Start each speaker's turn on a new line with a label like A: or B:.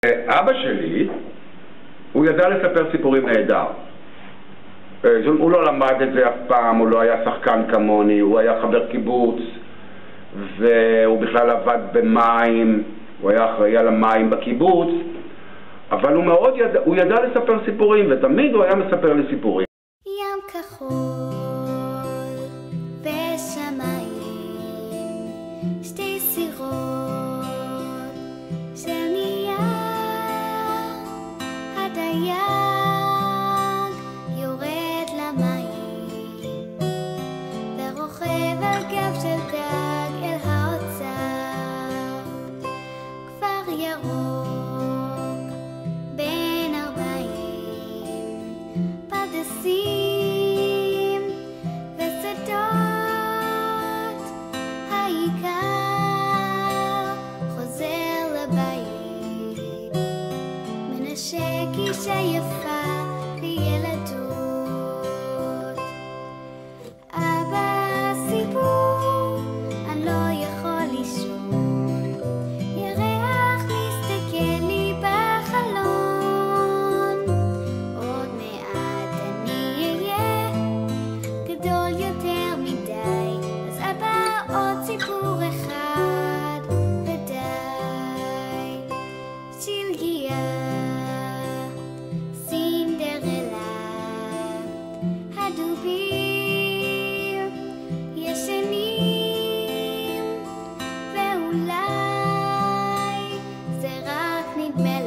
A: אבא שלי, הוא ידע לספר סיפורים נהדר. הוא לא למד את זה אף פעם, הוא לא היה שחקן כמוני, הוא היה חבר קיבוץ, והוא בכלל עבד במים, הוא היה אחראי על המים בקיבוץ, אבל הוא ידע לספר סיפורים, ותמיד הוא היה מספר לי סיפורים.
B: ים כחול בשמיים, שתי סירות של נייר, הדייג יורד למים ורוכב על גב של דג אל האוצר, כפר ירוק בין 40 פרדסים ושדות, העיקר חוזר לבית, מנשק אישה יפה בילדות. אבא סיפור, אני לא יכול לישון, ירח מסתכל לי בחלון, עוד מעט אני אהיה גדול יותר מדי, אז אבא עוד סיפור אחד ודי. שלגיה, סינדרלה, הדובים ישנים, ואולי זה רק נדמה